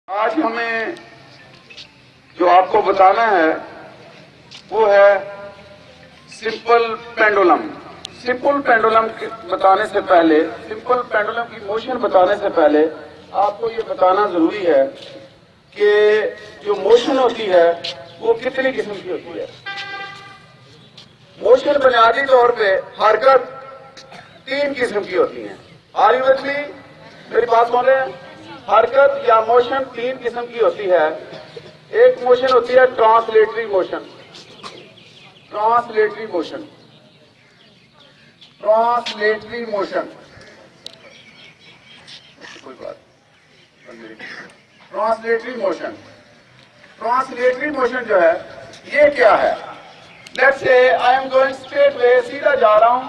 आज हमें जो आपको बताना है वो है सिंपल पेंडुलम। सिंपल पेंडुलम बताने से पहले, सिंपल पेंडुलम की मोशन बताने से पहले आपको ये बताना जरूरी है कि जो मोशन होती है वो कितनी किस्म की होती है। मोशन बुनियादी तौर पे हरकत 3 किस्म की होती है। Are you with me? मेरी बात सुन रहे हैं? हरकत या मोशन 3 किस्म की होती है। एक मोशन होती है translatory motion. Translatory motion, translatory motion, कोई बात। ट्रांसलेटरी मोशन, ट्रांसलेटरी मोशन जो है ये क्या है? Let's say I am going straight way, सीधा जा रहा हूं,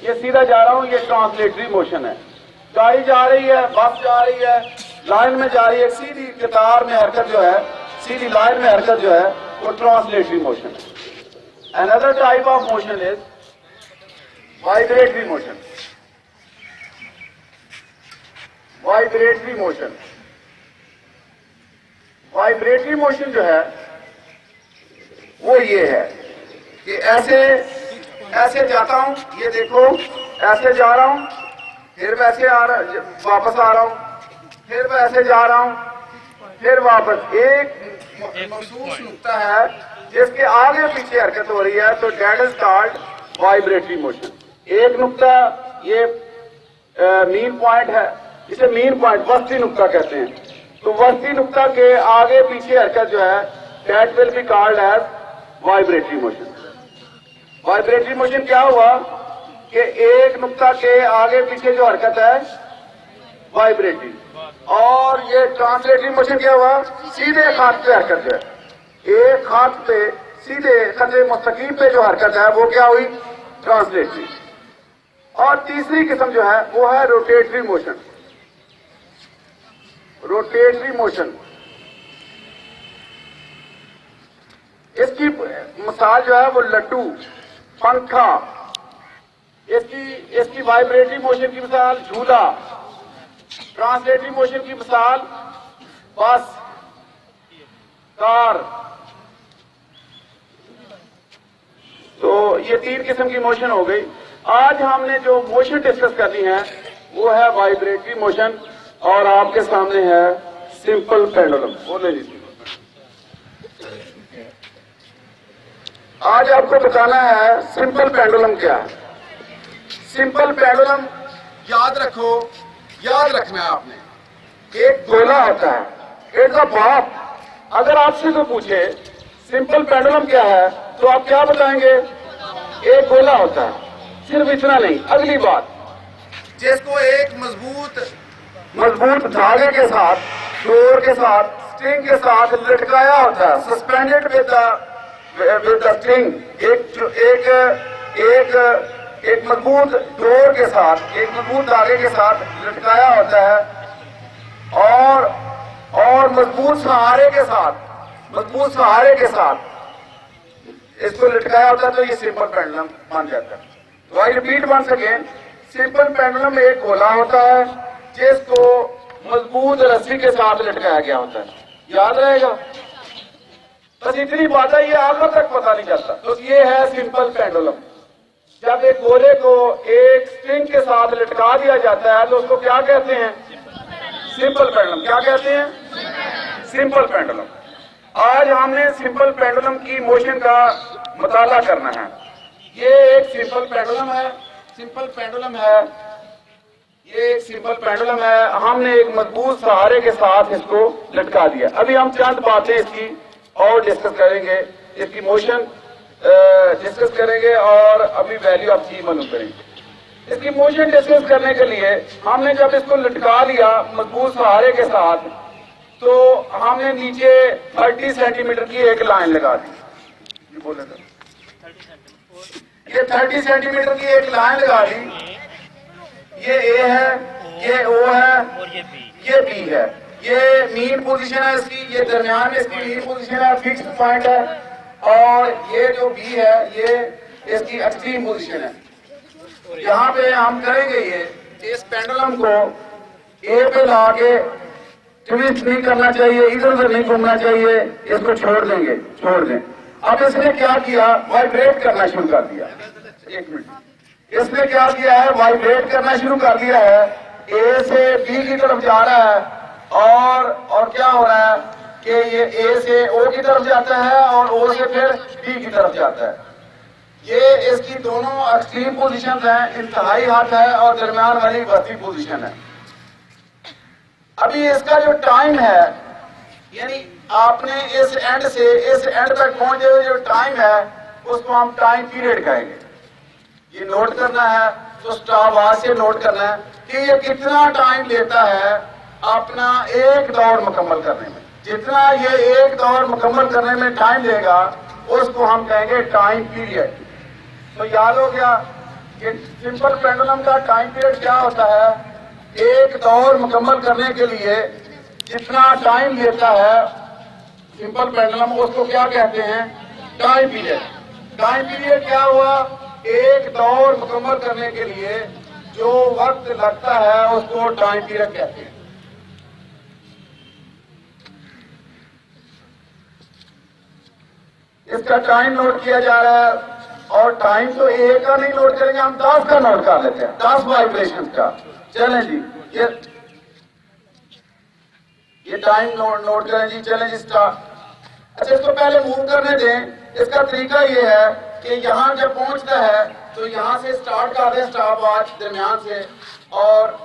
ये सीधा जा रहा हूं, ये ट्रांसलेटरी मोशन है। गाड़ी जा रही है, बस जा रही है, लाइन में जा रही है, सीधी कतार में हरकत जो है, सीधी लाइन में हरकत जो है वो ट्रांसलेटरी मोशन है। Another type of motion is vibratory motion. Vibratory motion, vibratory motion जो है वो ये है कि ऐसे ऐसे जाता हूं, ये देखो ऐसे जा रहा हूं, फिर वैसे आ रहा, वापस आ रहा हूं, फिर वैसे जा रहा हूं, फिर वापस। एक महसूस नुकता है जिसके आगे पीछे हरकत हो रही है, तो that is called vibratory motion. एक नुकता ये मीन पॉइंट है, इसे मीन पॉइंट वस्ती नुकता कहते हैं। तो वस्ती नुकता के आगे पीछे हरकत जो है that will be called as vibratory motion. Vibratory motion क्या हुआ कि एक नुकता के आगे पीछे जो हरकत है वाइब्रेटरी, और ये ट्रांसलेटरी मोशन क्या हुआ? सीधे खात पे हरकत जो है, एक खात पे सीधे खते मुस्तकीम पे जो हरकत है वो क्या हुई? ट्रांसलेटरी। और तीसरी किस्म जो है वो है रोटेटरी मोशन। रोटेटरी मोशन, इसकी मिसाल जो है वो लड्डू, पंखा। इसकी वाइब्रेटरी मोशन की मिसाल झूला। ट्रांसलेटरी मोशन की मिसाल बस, कार। तो ये 3 किस्म की मोशन हो गई। आज हमने जो मोशन डिस्कस करनी है वो है वाइब्रेटरी मोशन, और आपके सामने है सिंपल पेंडुलम। बोले जी, आज आपको बताना है सिंपल पेंडुलम क्या है। सिंपल पेंडुलम याद रखो, याद रखना है आपने। एक गोला होता है, इट्स अ बॉल। अगर आपसे कोई पूछे सिंपल पेंडुलम क्या है तो आप क्या बताएंगे? एक गोला होता है। सिर्फ इतना नहीं, अगली बात, जिसको एक मजबूत धागे के साथ, डोर के साथ, स्ट्रिंग के साथ लटकाया होता है, सस्पेंडेड विद द स्ट्रिंग। एक मजबूत डोर के साथ, एक मजबूत धागे के साथ लटकाया होता है, और मजबूत सहारे के साथ इसको लटकाया होता है, तो ये सिंपल पेंडुलम बन जाता है। तो I repeat once again, simple pendulum एक गोला होता है जिसको मजबूत रस्सी के साथ लटकाया गया होता है। याद रहेगा? बस इतनी बात है, ये आखिर तक पता नहीं चलता। तो ये है सिंपल पेंडुलम। जब एक गोले को एक स्ट्रिंग के साथ लटका दिया जाता है तो उसको क्या कहते हैं? Simple pendulum. क्या कहते हैं? Simple pendulum. आज हमने सिंपल पेंडुलम की मोशन का मुताला करना है। ये एक सिंपल पेंडुलम है, सिंपल पेंडुलम है, ये एक सिंपल पेंडुलम है। हमने एक मजबूत सहारे के साथ इसको लटका दिया। अभी हम चंद बातें इसकी और डिस्कस करेंगे, इसकी मोशन डिस्कस करेंगे, और अभी वैल्यू ऑफ जी मालूम करेंगे। इसकी मोशन डिस्कस करने के लिए हमने जब इसको लटका लिया मजबूत सहारे के साथ, तो हमने नीचे 30 सेंटीमीटर की एक लाइन लगा दी। ये बोले था, ये 30 सेंटीमीटर की एक लाइन लगा दी। ये ए है, ये ओ है, ये बी है। ये मीन पोजीशन है इसकी, ये दरमियान में इसकी मीन पोजीशन है, फिक्स्ड पॉइंट है, और ये जो बी है ये इसकी एक्सट्रीम पोजीशन है। यहाँ पे हम करेंगे ये, इस पेंडुलम को ए पे ला के ट्विस्ट नहीं करना चाहिए, इधर उधर नहीं घूमना चाहिए, इसको छोड़ देंगे, छोड़ दें। अब इसने क्या किया, वाइब्रेट करना शुरू कर दिया। एक मिनट, इसने क्या किया है, वाइब्रेट करना शुरू कर दिया है। ए से बी की तरफ जा रहा है और क्या हो रहा है कि ये ए से ओ की तरफ जाता है और ओ से फिर बी की तरफ जाता है। ये इसकी दोनों एक्सट्रीम पोजीशन हैं, इंतहाई हाथ है और दरमियान वाली वस्ती पोजीशन है। अभी इसका जो टाइम है, यानी आपने इस एंड से इस एंड तक पहुंचे हुए जो टाइम है उसको हम टाइम पीरियड कहेंगे। ये नोट करना है तो स्टॉपवॉच से नोट करना है कि ये कितना टाइम लेता है अपना एक दौर मुकम्मल करने में। जितना ये एक दौर मुकम्मल करने में टाइम लेगा उसको हम कहेंगे टाइम पीरियड। तो याद हो गया कि सिंपल पेंडुलम का टाइम पीरियड क्या होता है, एक दौर मुकम्मल करने के लिए जितना टाइम लेता है सिंपल पेंडुलम, उसको क्या कहते हैं, टाइम पीरियड। टाइम पीरियड क्या हुआ, एक दौर मुकम्मल करने के लिए जो वक्त लगता है उसको टाइम पीरियड कहते हैं। इसका टाइम नोट किया जा रहा है और टाइम तो एक का नहीं नोट करेंगे, हम 10 का नोट कर लेते हैं, 10 वाइब्रेशन का। चलें जी, ये टाइम नोट करें जी। चलें जी, स्टार्ट। अच्छा, इसको पहले मूव करने दें। इसका तरीका ये है कि यहां जब पहुंचता है तो यहां से स्टार्ट कर दें स्टॉपवॉच दरमियान से, और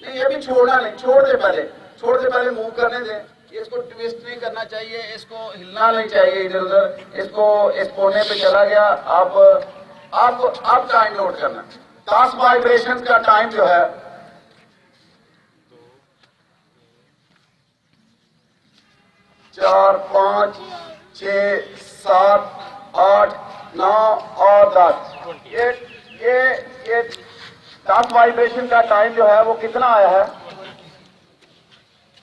नहीं ये भी छोड़ना नहीं, छोड़ दे पहले मूव करने दें। इसको ट्विस्ट नहीं करना चाहिए, इसको हिलना नहीं चाहिए इधर उधर। इसको इस कोने पे चला गया। अब टाइम नोट करना, 10 वाइब्रेशन का टाइम जो है 4, 5, 6, 7, 8, 9 और 10। ये 10 वाइब्रेशन का टाइम जो है वो कितना आया है,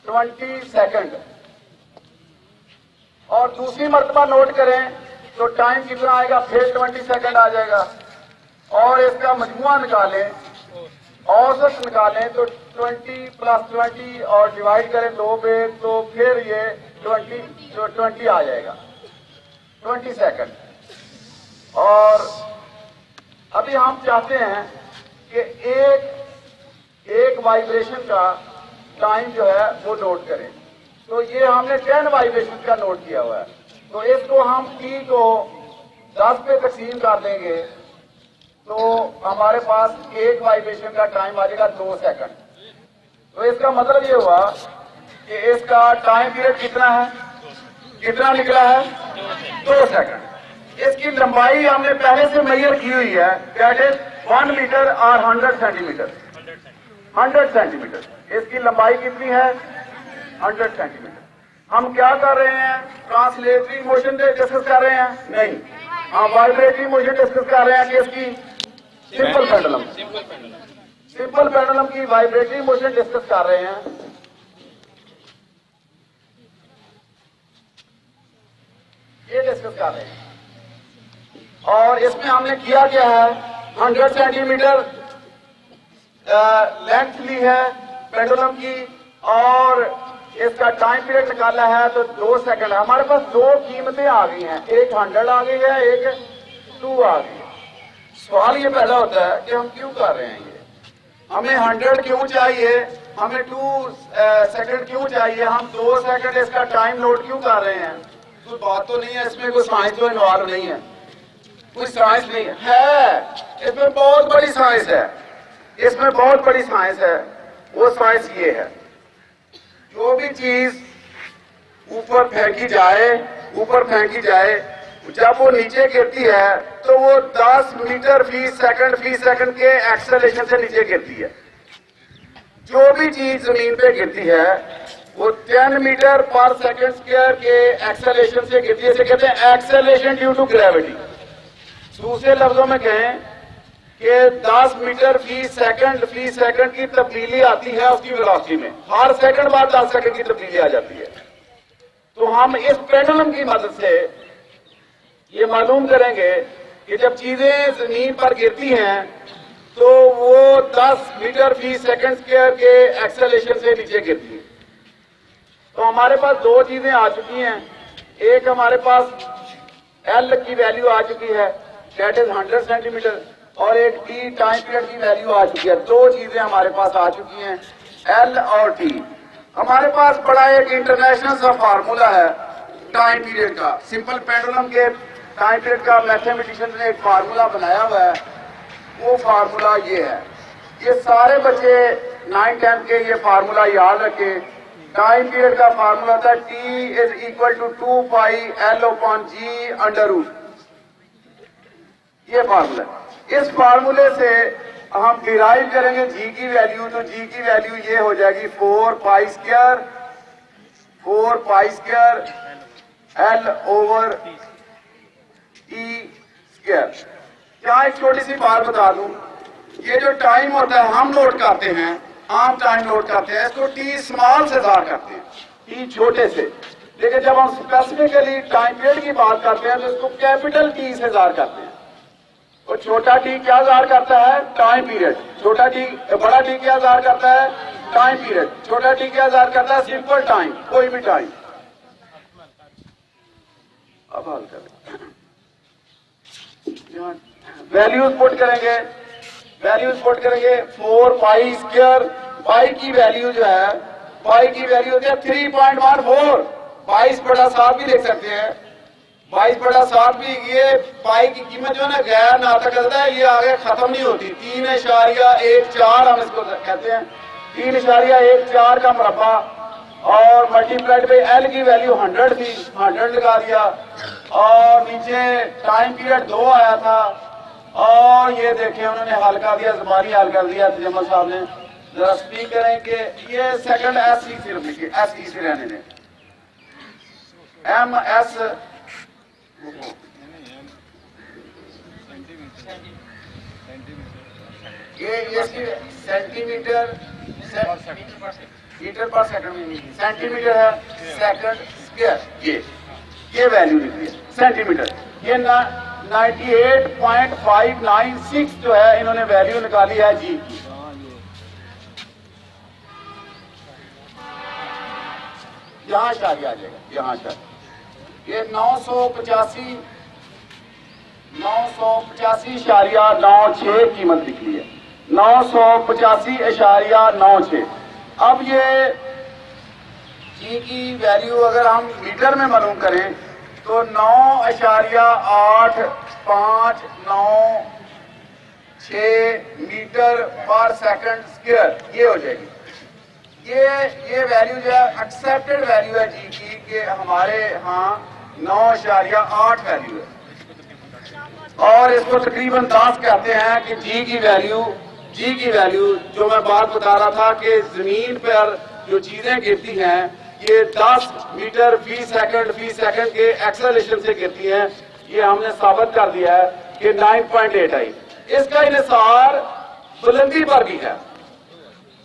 20 सेकंड। और दूसरी मर्तबा नोट करें तो टाइम कितना आएगा, फिर 20 सेकंड आ जाएगा। और इसका मजमुआ निकालें, औसत निकालें तो 20 + 20 और डिवाइड करें 2 पे, तो फिर ये 20 आ जाएगा, 20 सेकंड। और अभी हम चाहते हैं कि एक वाइब्रेशन का टाइम जो है वो नोट करें। तो ये हमने 10 वाइब्रेशन का नोट किया हुआ है, तो इसको हम T को 10 पे तकसीम कर देंगे तो हमारे पास एक वाइब्रेशन का टाइम आ जाएगा 2 सेकंड। तो इसका मतलब ये हुआ कि इसका टाइम पीरियड कितना है, कितना निकला है, 2 सेकंड। इसकी लंबाई हमने पहले से मेजर की हुई है, दैट इज 1 मीटर और 100 सेंटीमीटर। 100 सेंटीमीटर इसकी लंबाई कितनी है, 100 सेंटीमीटर। हम क्या कर रहे हैं, ट्रांसलेटरी मोशन डिस्कस कर रहे हैं, नहीं, हम वाइब्रेटरी मोशन डिस्कस कर रहे हैं कि इसकी सिंपल पेंडुलम की वाइब्रेटरी मोशन डिस्कस कर रहे हैं। ये डिस्कस कर रहे हैं और इसमें हमने किया क्या है, 100 सेंटीमीटर लेंथ ली है पेंडुलम की और इसका टाइम पीरियड निकाला है तो 2 सेकंड। हमारे पास 2 कीमतें आ गई हैं, एक 100 आ गई है, एक 2 आ गई है। सवाल ये पैदा होता है कि हम क्यों कर रहे हैं ये, हमें 100 क्यों चाहिए, हमें 2 सेकंड क्यों चाहिए, हम 2 सेकंड इसका टाइम नोट क्यों कर रहे हैं। कोई बात तो नहीं है इसमें, कोई साइंस तो इन्वॉल्व नहीं है, कोई साइंस नहीं है। इसमें बहुत बड़ी साइंस है, इसमें बहुत बड़ी साइंस है। वो साइंस ये है, जो भी चीज ऊपर फेंकी जाए, जब वो नीचे गिरती है तो वो 10 मीटर फी सेकंड के एक्सेलरेशन से नीचे गिरती है। जो भी चीज जमीन पे गिरती है वो 10 मीटर पर सेकंड स्क्वायर के एक्सेलरेशन से गिरती है। इसे कहते हैं एक्सेलरेशन ड्यू टू ग्रेविटी। दूसरे लफ्जों में कहें कि 10 मीटर फी सेकंड की तब्दीली आती है उसकी वेलोसिटी में, हर सेकंड बाद 10 सेकंड की तब्दीली आ जाती है। तो हम इस पेंडुलम की मदद से ये मालूम करेंगे कि जब चीजें जमीन पर गिरती हैं तो वो 10 मीटर फी सेकंड स्क्वायर के एक्सेलरेशन से नीचे गिरती है। तो हमारे पास दो चीजें आ चुकी हैं, एक हमारे पास एल की वैल्यू आ चुकी है दैट इज 100 सेंटीमीटर, और एक टी टाइम पीरियड की वैल्यू आ चुकी है। दो चीजें हमारे पास आ चुकी हैं, एल और टी। हमारे पास बड़ा एक इंटरनेशनल सा फार्मूला है टाइम पीरियड का, सिंपल पेंडुलम के टाइम पीरियड का मैथमेटिशियन ने एक फार्मूला बनाया हुआ है। वो फार्मूला ये है, ये सारे बच्चे 9-10 के ये फार्मूला याद रखें। टाइम पीरियड का फार्मूला होता है T is equal to 2 pi L upon G under root, ये फार्मूला। इस फार्मूले से हम डिराइव करेंगे G की वैल्यू, तो G की वैल्यू ये हो जाएगी 4 pi square L over E square. यहाँ एक छोटी सी बात बता दूं, ये जो टाइम होता है हम नोट करते हैं, आम टाइम नोट करते हैं, इसको टी स्मॉल से जार करते हैं, टी छोटे से। लेकिन जब हम स्पेसिफिकली टाइम पीरियड की बात करते हैं तो इसको कैपिटल टी से जार करते हैं। तो छोटा टी क्या जार करता है? Time period. छोटा टी, बड़ा टी क्या जार करता है? Time period. छोटा टी क्या जार करता है? सिंपल टाइम, कोई भी टाइम। अब हल करें, वैल्यूज पुट करेंगे, 4 पाई स्क्वायर, पाई की वैल्यू जो है, पाई की वैल्यू होती है 3.14, 22/7 भी लिख सकते हैं, 22/7 भी। ये पाई की कीमत जो है ना गैर नातकदा है, ये आगे खत्म नहीं होती। 3.14 हम इसको कहते हैं, 3.14 का मुरब्बा, और मल्टीप्लाइड बाई एल की वैल्यू 100 थी, 100 लगा दिया, और नीचे टाइम पीरियड 2 आया था, और ये देखें उन्होंने हल कर दिया, ज़बानी हल कर दिया तजम्मल साहब ने। जरा स्पीक करें कि ये सेकंड एस ही सिर्फ लिखिए, एस ही से रहने दें, MS ये इसकी सेंटीमीटर मीटर पर सेकंड में नहीं, सेंटीमीटर है सेकंड स्क्वायर, ये वैल्यू लिखी है सेंटीमीटर। ये 98.596 जो है इन्होंने वैल्यू निकाली है जी की। यहां शादी आ जाएगा, यहां शादी। ये 985.96 कीमत निकली है, 985.96। अब ये जी की वैल्यू अगर हम मीटर में मालूम करें तो 9.8596 मीटर पर सेकंड स्क्वायर ये हो जाएगी। ये वैल्यू जो है एक्सेप्टेड वैल्यू है जी की, कि हमारे यहाँ 9.8 वैल्यू है, और इसको तकरीबन 10 कहते हैं कि जी की वैल्यू जो मैं बात बता रहा था कि जमीन पर जो चीजें गिरती हैं ये 10 मीटर फी सेकंड के एक्सेलरेशन से गिरती हैं। ये हमने साबित कर दिया है कि 9.8 आई। इसका इन्हिसार बुलंदी पर भी है।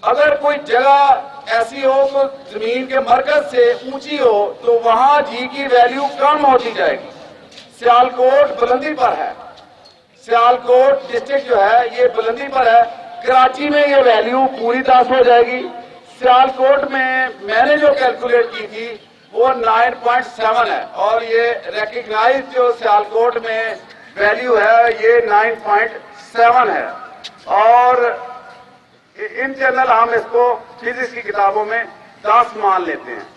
अगर कोई जगह ऐसी हो तो जमीन के मरकज से ऊंची हो तो वहां जी की वैल्यू कम होती जाएगी। सियालकोट बुलंदी पर है, सियालकोट डिस्ट्रिक्ट जो है ये बुलंदी पर है। कराची में ये वैल्यू पूरी 10 हो जाएगी। सियालकोट में मैंने जो कैलकुलेट की थी वो 9.7 है, और ये रिकग्नाइज जो सियालकोट में वैल्यू है ये 9.7 है। और इन जनरल हम इसको फिजिक्स की किताबों में 10 मान लेते हैं।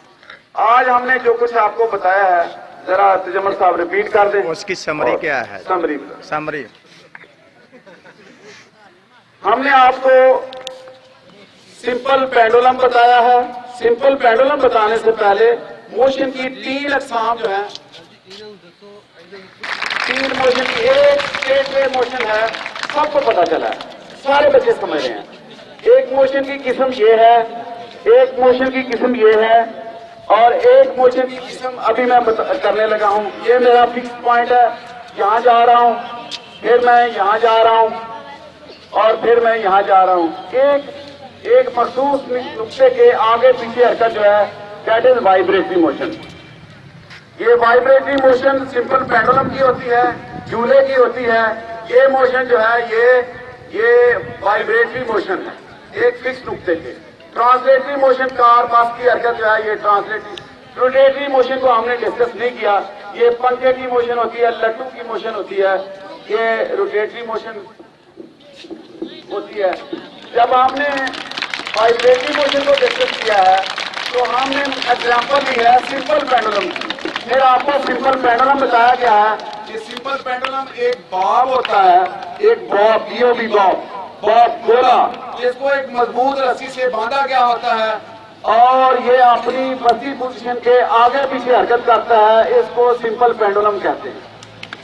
आज हमने जो कुछ आपको बताया है जरा तजम्मल साहब रिपीट कर दें। उसकी समरी क्या है? समरी हमने आपको सिंपल पेंडुलम बताया है। सिंपल पेंडुलम बताने से पहले मोशन की 3 अकसाम जो है, 3 मोशन की, एक स्ट्रेट वे मोशन है, सबको पता चला है, सारे बच्चे समझ रहे हैं। एक मोशन की किस्म ये है, एक मोशन की किस्म ये है, और एक मोशन की किस्म अभी मैं करने लगा हूं। ये मेरा फिक्स पॉइंट है, यहां जा रहा हूं, फिर मैं यहां जा रहा हूं, और फिर मैं यहां जा रहा हूं। एक मखसूस नुक्ते के आगे पीछे हरकत जो है दैट इज वाइब्रेटरी मोशन। ये वाइब्रेटरी मोशन सिंपल पेंडुलम की होती है, झूले की होती है। ये मोशन जो है ये ये वाइब्रेटरी मोशन है, एक फिक्स नुक्ते पे। ट्रांसलेटरी मोशन कार बस की हरकत जो है ये ट्रांसलेटरी। रोटेटरी मोशन को हमने डिस्कस नहीं किया, ये पंखे की मोशन होती है, लट्टू की मोशन होती है, ये रोटेटरी मोशन होती है। जब हमने वाइब्रेटरी मोशन को डिस्कस किया है तो हमने एग्जांपल ली है सिंपल पेंडुलम की। फिर आपको सिंपल पेंडुलम बताया गया है कि सिंपल पेंडुलम एक बॉब होता है, एक बॉब, बीओबी बॉब गोला, जिसको एक मजबूत रस्सी से बांधा गया होता है और ये अपनी बसी पोजीशन के आगे पीछे हरकत करता है। इसको सिंपल पेंडुलम कहते हैं।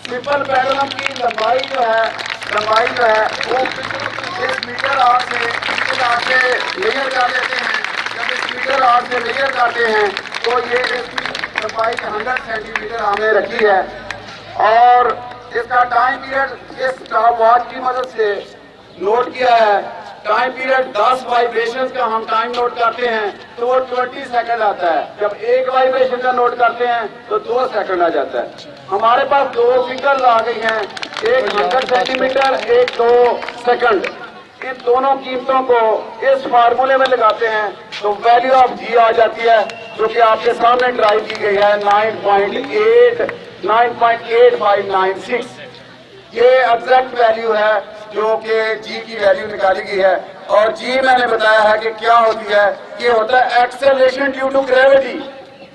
सिंपल पेंडुलम की लंबाई जो है वो इस मीटर आर्क से मेजर कर लेते हैं। जब इस मीटर आर्क से मेजर करते हैं तो ये इसकी लंबाई 100 सेंटीमीटर हमने रखी है और इसका टाइम पीरियड इस स्टॉप वॉच की मदद से नोट किया है। टाइम पीरियड 10 वाइब्रेशंस का हम टाइम नोट करते हैं तो वो 20 सेकंड आता है। जब एक वाइब्रेशन का नोट करते हैं तो 2 सेकंड आ जाता है। हमारे पास 2 फिगर्स आ गई हैं, एक 100 सेंटीमीटर, एक 2 सेकंड। इन दोनों कीमतों को इस फार्मूले में लगाते हैं तो वैल्यू ऑफ जी आ जाती है, जो कि आपके सामने ड्राइव की गई है 9.8596। ये एग्जैक्ट वैल्यू है जो कि जी की वैल्यू निकाली गई है। और जी मैंने बताया है कि क्या होती है, ये होता है एक्सेलरेशन ड्यू टू ग्रेविटी।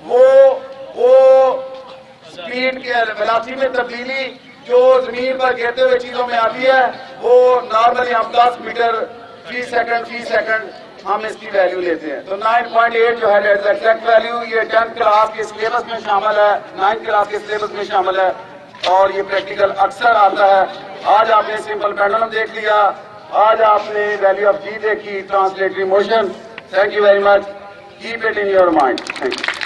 वो स्पीड के वेलोसिटी में तब्दीली जो जमीन पर गिरते हुए चीजों में आती है, वो नॉर्मली हम 10 मीटर फी सेकंड हम इसकी वैल्यू लेते हैं। तो 9.8 जो है एग्जैक्ट वैल्यू, ये 10th क्लास के सिलेबस में शामिल है, 9th क्लास के सिलेबस में शामिल है और ये प्रैक्टिकल अक्सर आता है। आज आपने सिंपल पेंडुलम देख लिया, आज आपने वैल्यू ऑफ जी देखी, translatory motion. Thank you very much, keep it in your mind. Thank you.